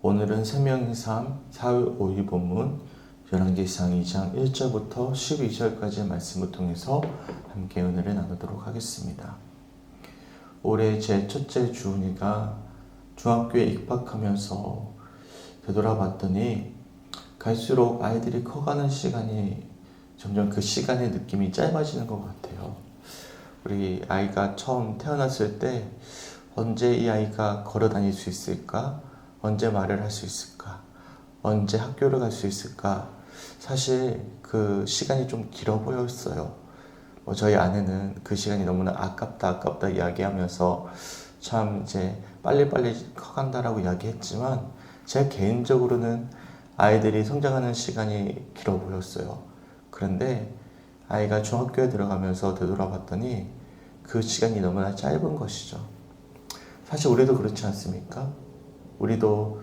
오늘은 생명의 삶 4월 5일 본문 열왕기상 2장 1절부터 12절까지의 말씀을 통해서 함께 은혜를 나누도록 하겠습니다. 올해 제 첫째 주은이가 중학교에 입학하면서 되돌아봤더니 갈수록 아이들이 커가는 시간이 점점 그 시간의 느낌이 짧아지는 것 같아요. 우리 아이가 처음 태어났을 때 언제 이 아이가 걸어 다닐 수 있을까? 언제 말을 할 수 있을까? 언제 학교를 갈 수 있을까? 사실 그 시간이 좀 길어 보였어요. 저희 아내는 그 시간이 너무나 아깝다 이야기하면서 참 이제 빨리빨리 커간다라고 이야기했지만 제 개인적으로는 아이들이 성장하는 시간이 길어 보였어요. 그런데 아이가 중학교에 들어가면서 되돌아봤더니 그 시간이 너무나 짧은 것이죠. 사실 우리도 그렇지 않습니까? 우리도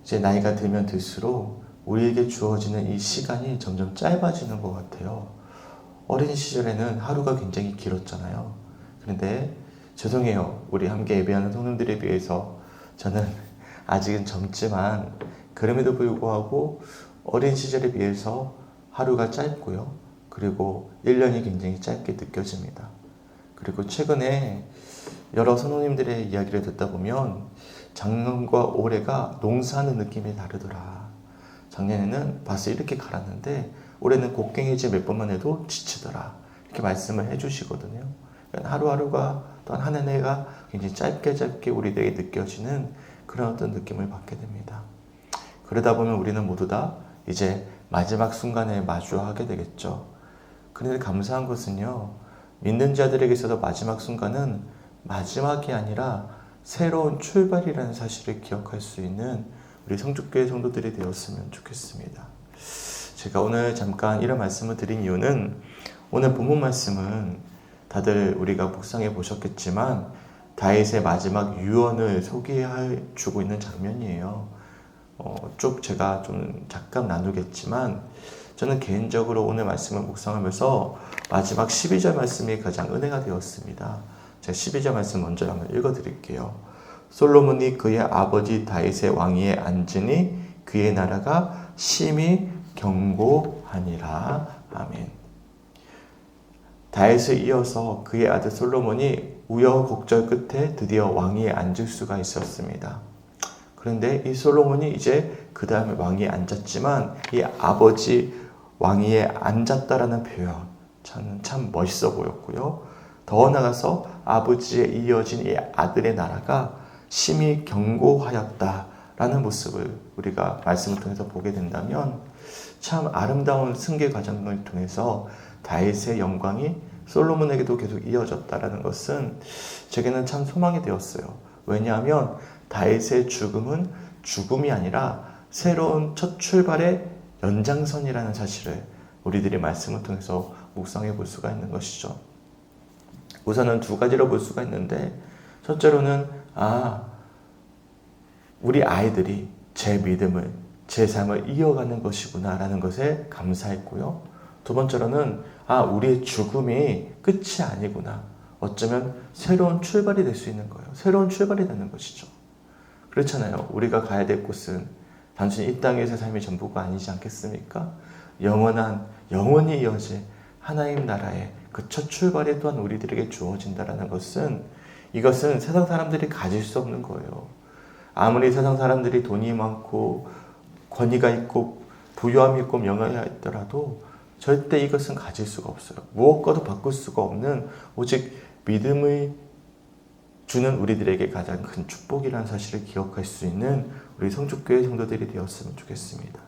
이제 나이가 들면 들수록 우리에게 주어지는 이 시간이 점점 짧아지는 것 같아요. 어린 시절에는 하루가 굉장히 길었잖아요. 그런데 죄송해요. 우리 함께 예배하는 성도들에 비해서 저는 아직은 젊지만 그럼에도 불구하고 어린 시절에 비해서 하루가 짧고요. 그리고 1년이 굉장히 짧게 느껴집니다. 그리고 최근에 여러 성도님들의 이야기를 듣다 보면 작년과 올해가 농사하는 느낌이 다르더라. 작년에는 밭을 이렇게 갈았는데 올해는 곡괭이질 몇 번만 해도 지치더라. 이렇게 말씀을 해주시거든요. 그러니까 하루하루가 또한 한 해가 굉장히 짧게 우리에게 느껴지는 그런 어떤 느낌을 받게 됩니다. 그러다 보면 우리는 모두 다 이제 마지막 순간에 마주하게 되겠죠. 그런데 감사한 것은요. 믿는 자들에게 있어서 마지막 순간은 마지막이 아니라 새로운 출발이라는 사실을 기억할 수 있는 우리 성주교회 성도들이 되었으면 좋겠습니다. 제가 오늘 잠깐 이런 말씀을 드린 이유는 오늘 본문 말씀은 다들 우리가 묵상해 보셨겠지만 다윗의 마지막 유언을 소개해 주고 있는 장면이에요. 쭉 제가 좀 잠깐 나누겠지만 저는 개인적으로 오늘 말씀을 묵상하면서 마지막 12절 말씀이 가장 은혜가 되었습니다. 제가 12절 말씀 먼저 한번 읽어드릴게요. 솔로몬이 그의 아버지 다윗의 왕위에 앉으니 그의 나라가 심히 견고하니라. 아멘. 다윗을 이어서 그의 아들 솔로몬이 우여곡절 끝에 드디어 왕위에 앉을 수가 있었습니다. 그런데 이 솔로몬이 이제 그 다음에 왕위에 앉았지만 이 아버지 왕위에 앉았다라는 표현 참 멋있어 보였고요. 더 나아가서 아버지에 이어진 이 아들의 나라가 심히 견고하였다라는 모습을 우리가 말씀을 통해서 보게 된다면 참 아름다운 승계 과정을 통해서 다윗의 영광이 솔로몬에게도 계속 이어졌다라는 것은 제게는 참 소망이 되었어요. 왜냐하면 다윗의 죽음은 죽음이 아니라 새로운 첫 출발의 연장선이라는 사실을 우리들이 말씀을 통해서 묵상해 볼 수가 있는 것이죠. 우선은 두 가지로 볼 수가 있는데 첫째로는 우리 아이들이 제 믿음을 제 삶을 이어가는 것이구나 라는 것에 감사했고요. 두 번째로는 우리의 죽음이 끝이 아니구나. 어쩌면 새로운 출발이 될 수 있는 거예요. 새로운 출발이 되는 것이죠. 그렇잖아요. 우리가 가야 될 곳은 단순히 이 땅에서의 삶이 전부가 아니지 않겠습니까? 영원히 이어질 하나님 나라의 그 첫 출발이 또한 우리들에게 주어진다는 것은 이것은 세상 사람들이 가질 수 없는 거예요. 아무리 세상 사람들이 돈이 많고 권위가 있고 부유함이 있고 명예가 있더라도 절대 이것은 가질 수가 없어요. 무엇과도 바꿀 수가 없는 오직 믿음을 주는 우리들에게 가장 큰 축복이라는 사실을 기억할 수 있는 우리 성주교회 성도들이 되었으면 좋겠습니다.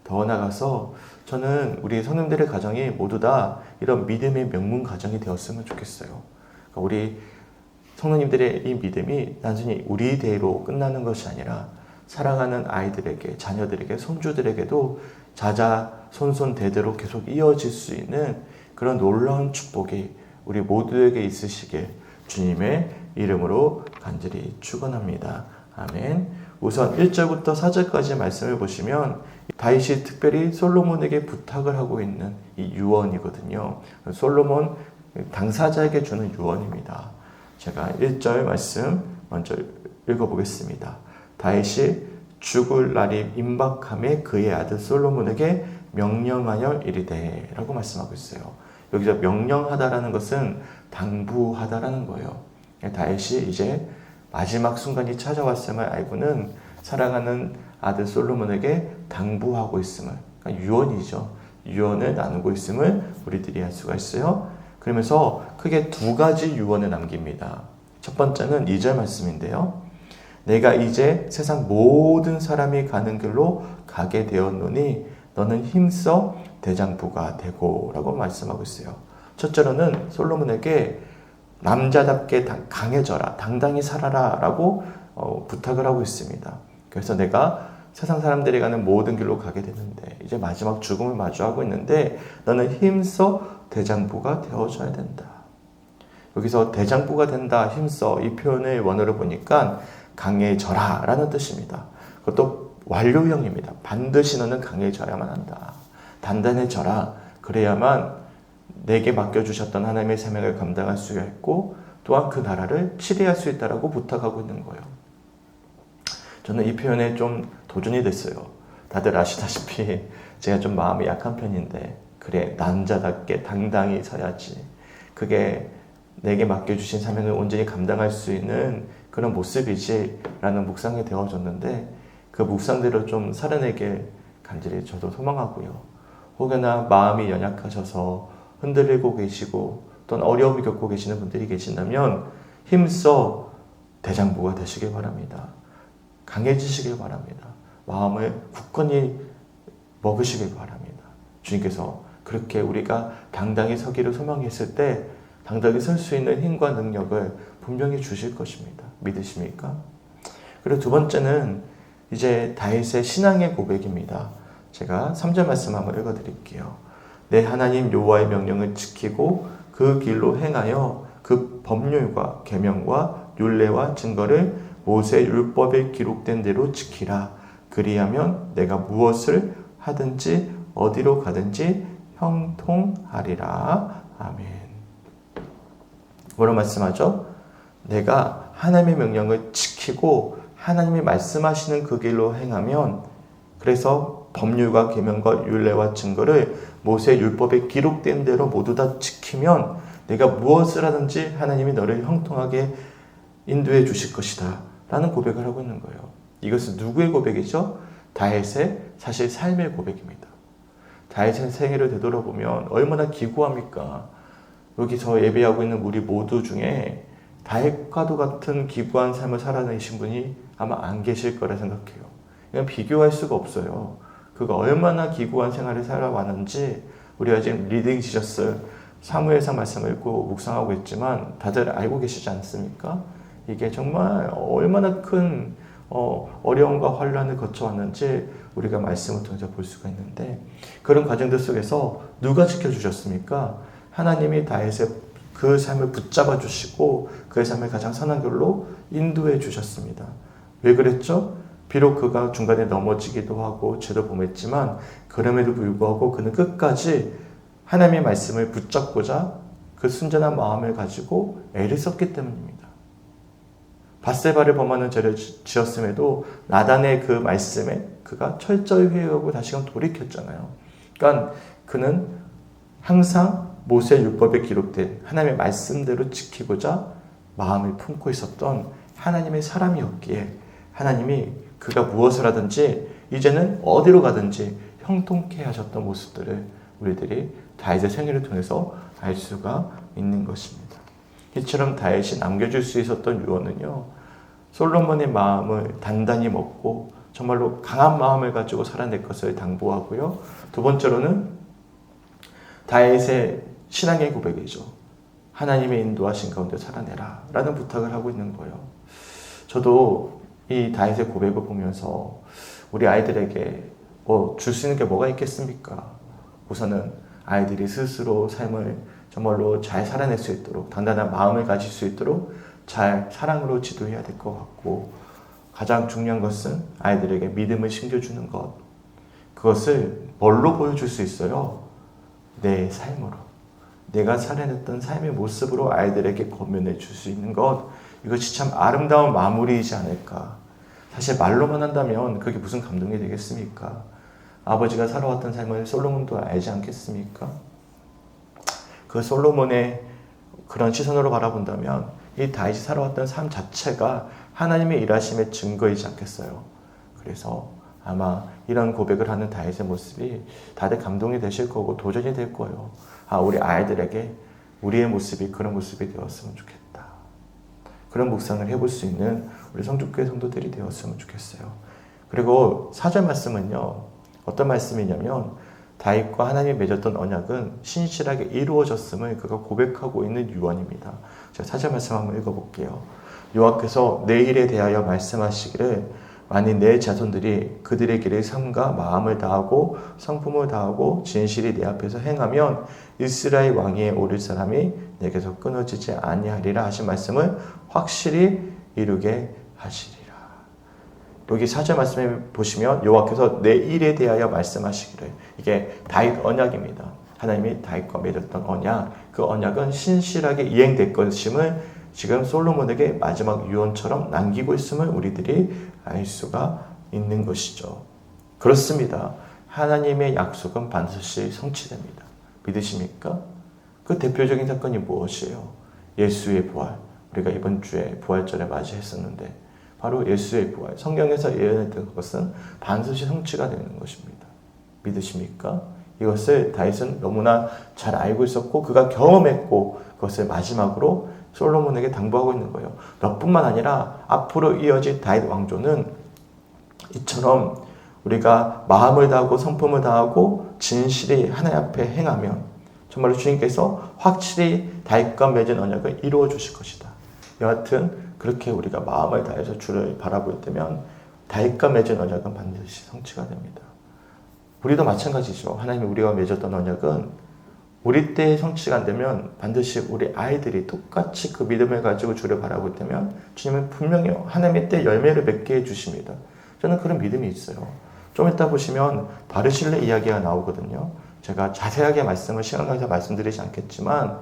더 나아가서 저는 우리 성도들의 가정이 모두 다 이런 믿음의 명문 가정이 되었으면 좋겠어요. 그러니까 우리 성도님들의 이 믿음이 단순히 우리 대로 끝나는 것이 아니라 사랑하는 아이들에게, 자녀들에게, 손주들에게도 자자손손 대대로 계속 이어질 수 있는 그런 놀라운 축복이 우리 모두에게 있으시길 주님의 이름으로 간절히 축원합니다. 아멘. 우선 1절부터 4절까지 말씀을 보시면 다윗이 특별히 솔로몬에게 부탁을 하고 있는 이 유언이거든요. 솔로몬 당사자에게 주는 유언입니다. 제가 1절 말씀 먼저 읽어보겠습니다. 다윗이 죽을 날이 임박함에 그의 아들 솔로몬에게 명령하여 이르되 라고 말씀하고 있어요. 여기서 명령하다라는 것은 당부하다라는 거예요. 다윗이 이제 마지막 순간이 찾아왔음을 알고는 사랑하는 아들 솔로몬에게 당부하고 있음을, 그러니까 유언이죠. 유언을 나누고 있음을 우리들이 알 수가 있어요. 그러면서 크게 두 가지 유언을 남깁니다. 첫 번째는 2절 말씀인데요. 내가 이제 세상 모든 사람이 가는 길로 가게 되었노니 너는 힘써 대장부가 되고 라고 말씀하고 있어요. 첫째로는 솔로몬에게 남자답게 강해져라, 당당히 살아라 라고 부탁을 하고 있습니다. 그래서 내가 세상 사람들이 가는 모든 길로 가게 되는데 이제 마지막 죽음을 마주하고 있는데 너는 힘써 대장부가 되어줘야 된다. 여기서 대장부가 된다, 힘써 이 표현의 원어를 보니까 강해져라 라는 뜻입니다. 그것도 완료형입니다. 반드시 너는 강해져야만 한다. 단단해져라. 그래야만 내게 맡겨주셨던 하나님의 사명을 감당할 수가 있고 또한 그 나라를 치리할 수 있다라고 부탁하고 있는 거예요. 저는 이 표현에 좀 도전이 됐어요. 다들 아시다시피 제가 좀 마음이 약한 편인데 그래 남자답게 당당히 서야지. 그게 내게 맡겨주신 사명을 온전히 감당할 수 있는 그런 모습이지 라는 묵상이 되어졌는데 그 묵상대로 좀 살아내길 간절히 저도 소망하고요. 혹여나 마음이 연약하셔서 흔들리고 계시고 또는 어려움을 겪고 계시는 분들이 계신다면 힘써 대장부가 되시길 바랍니다. 강해지시길 바랍니다. 마음을 굳건히 먹으시길 바랍니다. 주님께서 그렇게 우리가 당당히 서기를 소망했을 때 당당히 설 수 있는 힘과 능력을 분명히 주실 것입니다. 믿으십니까? 그리고 두 번째는 이제 다윗의 신앙의 고백입니다. 제가 3절 말씀 한번 읽어드릴게요. 내 하나님 여호와의 명령을 지키고 그 길로 행하여 그 법률과 계명과 율례와 증거를 모세 율법에 기록된 대로 지키라. 그리하면 내가 무엇을 하든지 어디로 가든지 형통하리라. 아멘. 뭐라 말씀하죠? 내가 하나님의 명령을 지키고 하나님이 말씀하시는 그 길로 행하면, 그래서 법률과 계명과 율례와 증거를 모세 율법에 기록된 대로 모두 다 지키면 내가 무엇을 하든지 하나님이 너를 형통하게 인도해 주실 것이다 라는 고백을 하고 있는 거예요. 이것은 누구의 고백이죠? 다윗의 사실 삶의 고백입니다. 다윗의 생애를 되돌아보면 얼마나 기구합니까? 여기서 예배하고 있는 우리 모두 중에 다윗과도 같은 기구한 삶을 살아내신 분이 아마 안 계실 거라 생각해요. 그냥 비교할 수가 없어요. 그가 얼마나 기구한 생활을 살아왔는지 우리가 지금 리딩 지저스 사무엘상 말씀을 읽고 묵상하고 있지만 다들 알고 계시지 않습니까? 이게 정말 얼마나 큰 어려움과 환란을 거쳐왔는지 우리가 말씀을 통해서 볼 수가 있는데, 그런 과정들 속에서 누가 지켜주셨습니까? 하나님이 다윗의 그 삶을 붙잡아 주시고 그의 삶을 가장 선한 길로 인도해 주셨습니다. 왜 그랬죠? 비록 그가 중간에 넘어지기도 하고 죄도 범했지만 그럼에도 불구하고 그는 끝까지 하나님의 말씀을 붙잡고자 그 순전한 마음을 가지고 애를 썼기 때문입니다. 밧세바를 범하는 죄를 지었음에도 나단의 그 말씀에 그가 철저히 회개하고 다시금 돌이켰잖아요. 그러니까 그는 항상 모세 율법에 기록된 하나님의 말씀대로 지키고자 마음을 품고 있었던 하나님의 사람이었기에 하나님이 그가 무엇을 하든지 이제는 어디로 가든지 형통케 하셨던 모습들을 우리들이 다윗의 생애를 통해서 알 수가 있는 것입니다. 이처럼 다윗이 남겨줄 수 있었던 유언은요, 솔로몬의 마음을 단단히 먹고 정말로 강한 마음을 가지고 살아낼 것을 당부하고요. 두 번째로는 다윗의 신앙의 고백이죠. 하나님의 인도하신 가운데 살아내라 라는 부탁을 하고 있는 거예요. 저도 이 다윗의 고백을 보면서 우리 아이들에게 줄 수 있는 게 뭐가 있겠습니까? 우선은 아이들이 스스로 삶을 정말로 잘 살아낼 수 있도록 단단한 마음을 가질 수 있도록 잘 사랑으로 지도해야 될 것 같고, 가장 중요한 것은 아이들에게 믿음을 심겨주는 것. 그것을 뭘로 보여줄 수 있어요? 내 삶으로. 내가 살아냈던 삶의 모습으로 아이들에게 권면해 줄 수 있는 것. 이것이 참 아름다운 마무리이지 않을까. 사실 말로만 한다면 그게 무슨 감동이 되겠습니까? 아버지가 살아왔던 삶을 솔로몬도 알지 않겠습니까? 그 솔로몬의 그런 시선으로 바라본다면 이 다윗이 살아왔던 삶 자체가 하나님의 일하심의 증거이지 않겠어요. 그래서 아마 이런 고백을 하는 다윗의 모습이 다들 감동이 되실 거고 도전이 될 거예요. 우리 아이들에게 우리의 모습이 그런 모습이 되었으면 좋겠다. 그런 묵상을 해볼 수 있는 우리 성주교회 성도들이 되었으면 좋겠어요. 그리고 4절 말씀은요. 어떤 말씀이냐면 다윗과 하나님이 맺었던 언약은 신실하게 이루어졌음을 그가 고백하고 있는 유언입니다. 제가 4절 말씀 한번 읽어볼게요. 여호와께서 내 일에 대하여 말씀하시기를 만일 내 자손들이 그들의 길을 삼가 마음을 다하고 성품을 다하고 진실이 내 앞에서 행하면 이스라엘 왕위에 오를 사람이 내게서 끊어지지 아니하리라 하신 말씀을 확실히 이루게 하시리라. 여기 4절 말씀에 보시면 여호와께서 내 일에 대하여 말씀하시기를, 이게 다윗 언약입니다. 하나님이 다윗과 맺었던 언약, 그 언약은 신실하게 이행될 것임을 지금 솔로몬에게 마지막 유언처럼 남기고 있음을 우리들이 알 수가 있는 것이죠. 그렇습니다. 하나님의 약속은 반드시 성취됩니다. 믿으십니까? 그 대표적인 사건이 무엇이에요? 예수의 부활. 우리가 이번 주에 부활절을 맞이했었는데 바로 예수의 부활. 성경에서 예언했던 것은 반드시 성취가 되는 것입니다. 믿으십니까? 이것을 다윗은 너무나 잘 알고 있었고 그가 경험했고 그것을 마지막으로 솔로몬에게 당부하고 있는 거예요. 너뿐만 아니라 앞으로 이어질 다윗 왕조는 이처럼 우리가 마음을 다하고 성품을 다하고 진실이 하나님 앞에 행하면 정말로 주님께서 확실히 다윗과 맺은 언약을 이루어 주실 것이다. 여하튼 그렇게 우리가 마음을 다해서 주를 바라볼 때면 다윗과 맺은 언약은 반드시 성취가 됩니다. 우리도 마찬가지죠. 하나님이 우리와 맺었던 언약은 우리 때에 성취가 안 되면 반드시 우리 아이들이 똑같이 그 믿음을 가지고 주를 바라볼 때면 주님은 분명히 하나님의 때 열매를 맺게 해주십니다. 저는 그런 믿음이 있어요. 좀 이따 보시면 바르실레 이야기가 나오거든요. 제가 자세하게 말씀을 시간 관계상 말씀드리지 않겠지만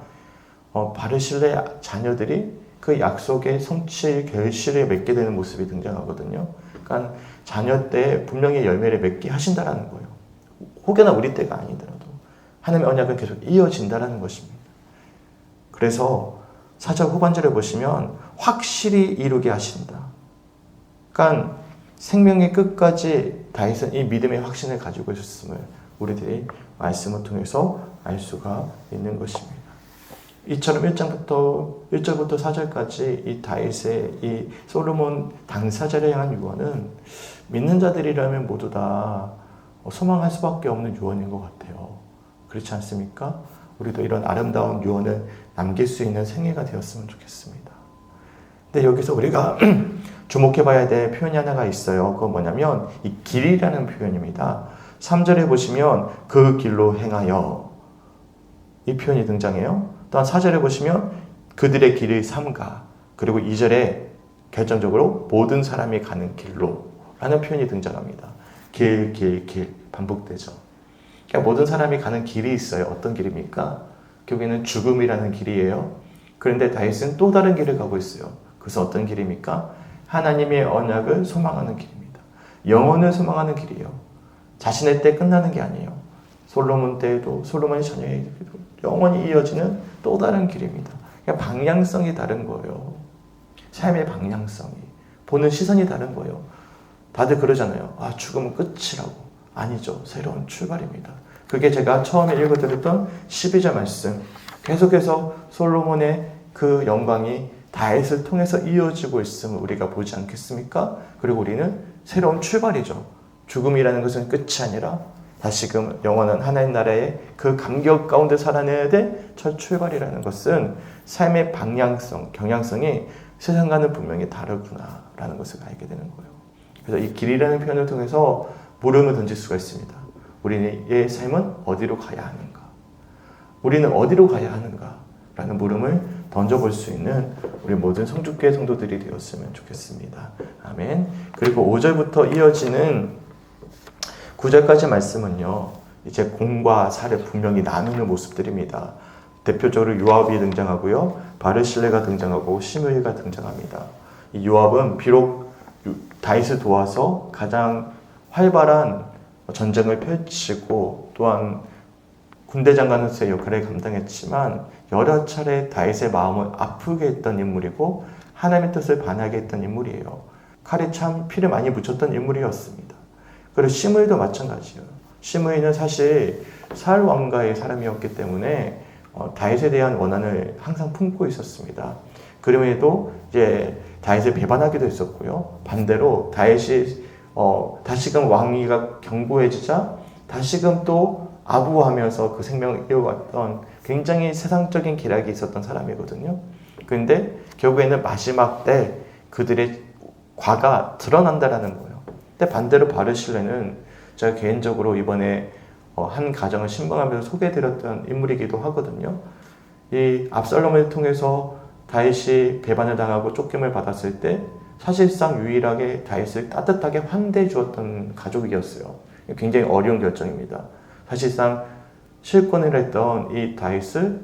바르실레 자녀들이 그 약속의 성취 결실을 맺게 되는 모습이 등장하거든요. 그러니까 자녀 때 분명히 열매를 맺게 하신다라는 거예요. 혹여나 우리 때가 아니더라도 하나님의 언약은 계속 이어진다라는 것입니다. 그래서 4절 후반절에 보시면 확실히 이루게 하신다. 그러니까 생명의 끝까지 다윗은 이 믿음의 확신을 가지고 있었음을 우리들이 말씀을 통해서 알 수가 있는 것입니다. 이처럼 1절부터 4절까지 이 다윗의 이 솔로몬 당사자를 향한 유언은 믿는 자들이라면 모두 다 소망할 수밖에 없는 유언인 것 같아요. 그렇지 않습니까? 우리도 이런 아름다운 유언을 남길 수 있는 생애가 되었으면 좋겠습니다. 근데 여기서 우리가 주목해봐야 될 표현이 하나가 있어요. 그건 뭐냐면 이 길이라는 표현입니다. 3절에 보시면 그 길로 행하여 이 표현이 등장해요. 또한 4절에 보시면 그들의 길을 삼가, 그리고 2절에 결정적으로 모든 사람이 가는 길로 라는 표현이 등장합니다. 길 반복되죠. 그러니까 모든 사람이 가는 길이 있어요. 어떤 길입니까? 결국에는 죽음이라는 길이에요. 그런데 다윗은 또 다른 길을 가고 있어요. 그래서 어떤 길입니까? 하나님의 언약을 소망하는 길입니다. 영혼을 소망하는 길이에요. 자신의 때 끝나는 게 아니에요. 솔로몬 때에도 솔로몬의 자녀에게도 영원히 이어지는 또 다른 길입니다. 그러니까 방향성이 다른 거예요. 삶의 방향성이. 보는 시선이 다른 거예요. 다들 그러잖아요. 죽음은 끝이라고. 아니죠. 새로운 출발입니다. 그게 제가 처음에 읽어드렸던 12절 말씀. 계속해서 솔로몬의 그 영광이 다윗을 통해서 이어지고 있음을 우리가 보지 않겠습니까? 그리고 우리는 새로운 출발이죠. 죽음이라는 것은 끝이 아니라 다시금 영원한 하나님 나라의 그 감격 가운데 살아내야 될 첫 출발이라는 것은 삶의 방향성, 경향성이 세상과는 분명히 다르구나라는 것을 알게 되는 거예요. 그래서 이 길이라는 표현을 통해서 물음을 던질 수가 있습니다. 우리의 삶은 어디로 가야 하는가? 우리는 어디로 가야 하는가? 라는 물음을 던져볼 수 있는 우리 모든 성주교회 성도들이 되었으면 좋겠습니다. 아멘. 그리고 5절부터 이어지는 9절까지 말씀은요, 이제 공과 사를 분명히 나누는 모습들입니다. 대표적으로 요압이 등장하고요, 바르실레가 등장하고 시므이가 등장합니다. 이 요압은 비록 다윗을 도와서 가장 활발한 전쟁을 펼치고 또한 군대 장관으로서의 역할을 감당했지만 여러 차례 다윗의 마음을 아프게 했던 인물이고 하나님의 뜻을 반하게 했던 인물이에요. 칼에 참 피를 많이 묻혔던 인물이었습니다. 그리고 시므이도 마찬가지예요. 시므이는 사실 사울 왕가의 사람이었기 때문에 다윗에 대한 원한을 항상 품고 있었습니다. 그럼에도 이제 다윗을 배반하기도 했었고요. 반대로 다윗이 다시금 왕위가 견고해지자 다시금 또 아부하면서 그 생명을 이어갔던 굉장히 세상적인 기락이 있었던 사람이거든요. 그런데 결국에는 마지막 때 그들의 과가 드러난다라는 거예요. 근데 반대로 바르실레는 제가 개인적으로 이번에 한 가정을 신방하면서 소개해드렸던 인물이기도 하거든요. 이 압살롬을 통해서 다윗이 배반을 당하고 쫓김을 받았을 때 사실상 유일하게 다윗을 따뜻하게 환대해 주었던 가족이었어요. 굉장히 어려운 결정입니다. 사실상 실권을 했던 이 다윗을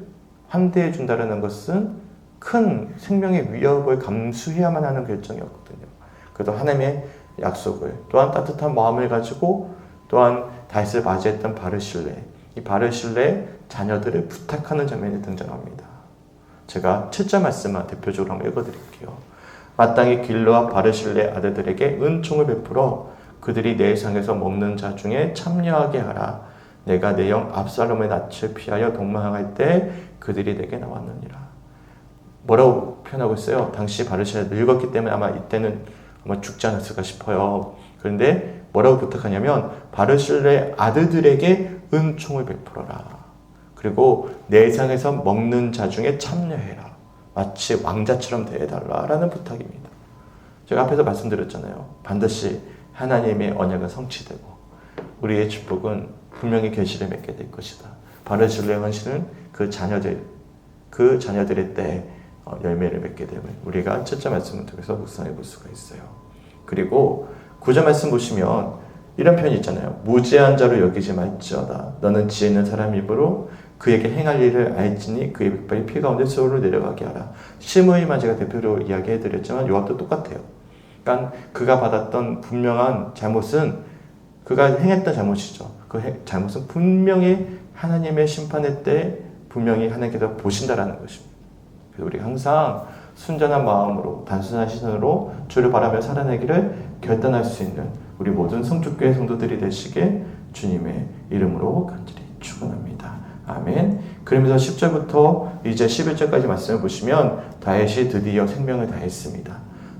환대해 준다는 것은 큰 생명의 위협을 감수해야만 하는 결정이었거든요. 그래도 하나님의 약속을 또한 따뜻한 마음을 가지고 또한 다윗을 맞이했던 바르실레, 이 바르실레의 자녀들을 부탁하는 장면이 등장합니다. 제가 7절 말씀만 대표적으로 한번 읽어드릴게요. 마땅히 길르와 바르실레 아들들에게 은총을 베풀어 그들이 내 상에서 먹는 자 중에 참여하게 하라. 내가 내 영 압살롬의 낯을 피하여 동망할 때 그들이 내게 나왔느니라. 뭐라고 표현하고 있어요? 당시 바르실레가 늙었기 때문에 아마 이때는 아마 죽지 않았을까 싶어요. 그런데 뭐라고 부탁하냐면 바르실레 아들들에게 은총을 베풀어라. 그리고 내 상에서 먹는 자 중에 참여해라. 마치 왕자처럼 대해달라라는 부탁입니다. 제가 앞에서 말씀드렸잖아요. 반드시 하나님의 언약은 성취되고 우리의 축복은 분명히 결실을 맺게 될 것이다. 바르실레의 헌신은 그 자녀들의 때에 열매를 맺게 되면 우리가 7절 말씀을 통해서 묵상해 볼 수가 있어요. 그리고 9절 말씀 보시면 이런 표현이 있잖아요. 무지한 자로 여기지 말지어다. 너는 지혜 있는 사람 입으로 그에게 행할 일을 알지니 그의 백발이 피 가운데 수월로 내려가게 하라. 시므이만 제가 대표로 이야기해드렸지만 요압도 똑같아요. 그러니까 그가 받았던 분명한 잘못은 그가 행했던 잘못이죠. 그 잘못은 분명히 하나님의 심판의 때 분명히 하나님께서 보신다라는 것입니다. 그래서 우리가 항상 순전한 마음으로 단순한 시선으로 주를 바라며 살아내기를 결단할 수 있는 우리 모든 성축교회 성도들이 되시게 주님의 이름으로 간절히 축원합니다. 아멘. 그러면서 10절부터 이제 11절까지 말씀을 보시면 다윗이 드디어 생명을 다했습니다.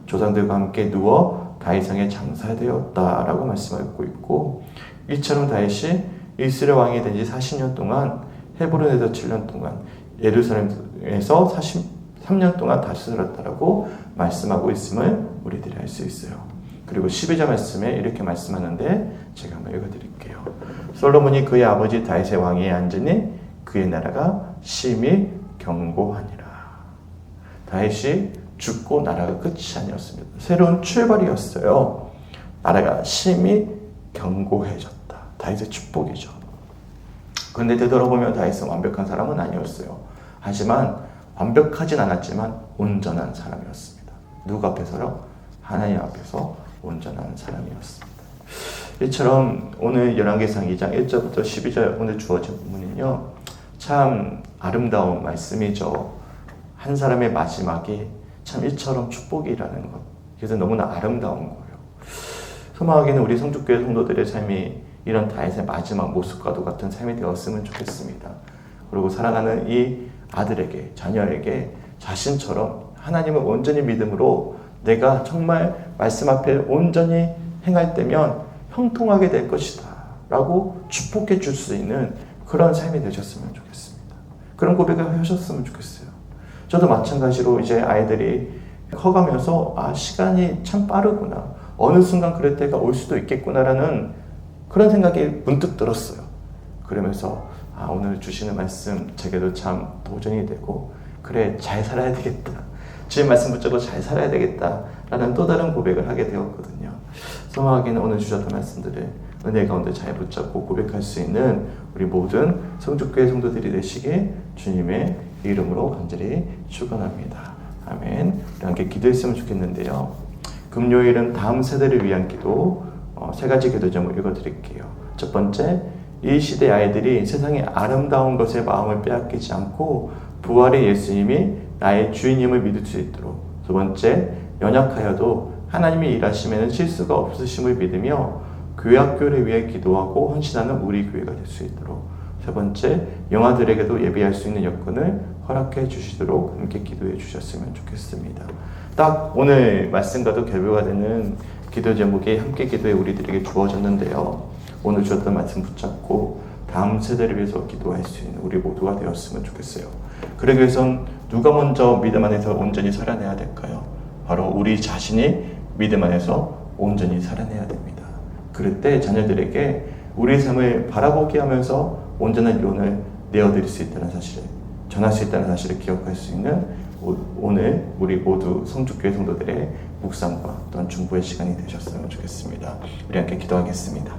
조상들과 함께 누워 다윗상에 장사되었다라고 말씀하고 있고 이처럼 다윗이 이스라엘 왕이 된 지 40년 동안 헤브론에서 7년 동안 예루살렘에서 43년 동안 다스렸다라고 말씀하고 있음을 우리들이 알 수 있어요. 그리고 12절 말씀에 이렇게 말씀하는데 제가 한번 읽어드릴게요. 솔로몬이 그의 아버지 다윗의 왕위에 앉으니 그의 나라가 심히 견고하니라. 다윗이 죽고 나라가 끝이 아니었습니다. 새로운 출발이었어요. 나라가 심히 견고해졌다. 다윗의 축복이죠. 그런데 되돌아보면 다윗은 완벽한 사람은 아니었어요. 하지만 완벽하진 않았지만 온전한 사람이었습니다. 누구 앞에서요? 하나님 앞에서 온전한 사람이었습니다. 이처럼 오늘 열왕기상 2장 1절부터 12절 오늘 주어진 부분은요. 참 아름다운 말씀이죠. 한 사람의 마지막이 참 이처럼 축복이라는 것. 그래서 너무나 아름다운 거예요. 소망하기는 우리 성축교회 성도들의 삶이 이런 다윗의 마지막 모습과도 같은 삶이 되었으면 좋겠습니다. 그리고 사랑하는 이 아들에게, 자녀에게 자신처럼 하나님을 온전히 믿음으로 내가 정말 말씀 앞에 온전히 행할 때면 형통하게 될 것이다 라고 축복해 줄 수 있는 그런 삶이 되셨으면 좋겠습니다. 그런 고백을 하셨으면 좋겠어요. 저도 마찬가지로 이제 아이들이 커가면서 시간이 참 빠르구나. 어느 순간 그럴 때가 올 수도 있겠구나라는 그런 생각이 문득 들었어요. 그러면서 오늘 주시는 말씀 제게도 참 도전이 되고 그래 잘 살아야 되겠다. 주의 말씀 붙잡고 잘 살아야 되겠다라는 또 다른 고백을 하게 되었거든요. 소망하기는 오늘 주셨던 말씀들을 은혜 가운데 잘 붙잡고 고백할 수 있는 우리 모든 성축교회 성도들이 되시게 주님의 이름으로 간절히 축원합니다. 아멘. 우리 함께 기도했으면 좋겠는데요. 금요일은 다음 세대를 위한 기도, 세 가지 기도 제목을 읽어드릴게요. 첫 번째, 이 시대 아이들이 세상의 아름다운 것에 마음을 빼앗기지 않고 부활의 예수님이 나의 주인임을 믿을 수 있도록. 두 번째, 연약하여도 하나님이 일하심에는 실수가 없으심을 믿으며 교회 학교를 위해 기도하고 헌신하는 우리 교회가 될 수 있도록. 세 번째, 영아들에게도 예배할 수 있는 여건을 허락해 주시도록 함께 기도해 주셨으면 좋겠습니다. 딱 오늘 말씀과도 결부가 되는 기도 제목이 함께 기도해 우리들에게 주어졌는데요. 오늘 주었던 말씀 붙잡고 다음 세대를 위해서 기도할 수 있는 우리 모두가 되었으면 좋겠어요. 그러기 위해선 누가 먼저 믿음 안에서 온전히 살아내야 될까요? 바로 우리 자신이 믿음 안에서 온전히 살아내야 됩니다. 그럴 때 자녀들에게 우리의 삶을 바라보게 하면서 온전한 유언을 내어드릴 수 있다는 사실을, 전할 수 있다는 사실을 기억할 수 있는 오늘 우리 모두 성주교회 성도들의 묵상과 또한 중보의 시간이 되셨으면 좋겠습니다. 우리 함께 기도하겠습니다.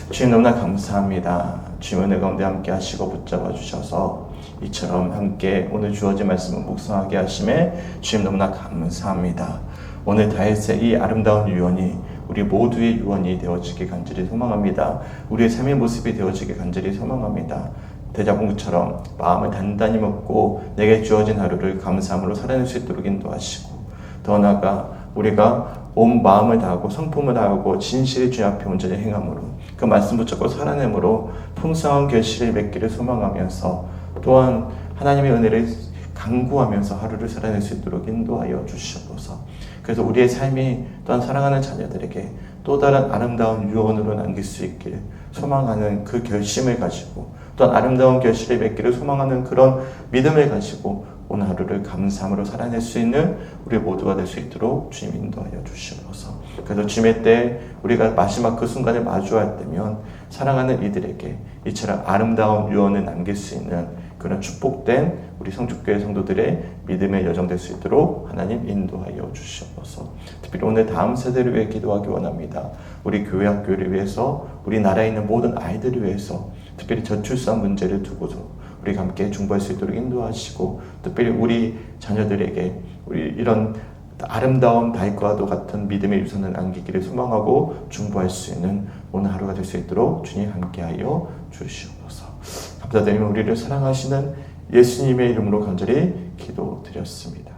주님 너무나 감사합니다. 주님 은혜 가운데 함께 하시고 붙잡아 주셔서 이처럼 함께 오늘 주어진 말씀을 묵상하게 하심에 주님 너무나 감사합니다. 오늘 다윗의 이 아름다운 유언이 우리 모두의 유언이 되어지기 간절히 소망합니다. 우리의 삶의 모습이 되어지기 간절히 소망합니다. 대자공처럼 마음을 단단히 먹고 내게 주어진 하루를 감사함으로 살아낼 수 있도록 인도하시고, 더 나아가 우리가 온 마음을 다하고 성품을 다하고 진실이 주님 앞에 온전히 행함으로 그 말씀 붙잡고 살아내므로 풍성한 결실을 맺기를 소망하면서 또한 하나님의 은혜를 간구하면서 하루를 살아낼 수 있도록 인도하여 주시옵소서. 그래서 우리의 삶이 또한 사랑하는 자녀들에게 또 다른 아름다운 유언으로 남길 수 있길 소망하는 그 결심을 가지고, 또한 아름다운 결실을 맺기를 소망하는 그런 믿음을 가지고 오늘 하루를 감사함으로 살아낼 수 있는 우리 모두가 될 수 있도록 주님 인도하여 주시옵소서. 그래서 주님의 때 우리가 마지막 그 순간을 마주할 때면 사랑하는 이들에게 이처럼 아름다운 유언을 남길 수 있는 그런 축복된 우리 성주교회 성도들의 믿음의 여정 될 수 있도록 하나님 인도하여 주시옵소서. 특별히 오늘 다음 세대를 위해 기도하기 원합니다. 우리 교회 학교를 위해서, 우리 나라에 있는 모든 아이들을 위해서, 특별히 저출산 문제를 두고도 우리가 함께 중보할 수 있도록 인도하시고, 특별히 우리 자녀들에게 우리 이런 아름다운 다윗과도 같은 믿음의 유산을 남기기를 소망하고 중보할 수 있는 오늘 하루가 될 수 있도록 주님 함께하여 주시옵소서. 감사드리며 우리를 사랑하시는 예수님의 이름으로 간절히 기도드렸습니다.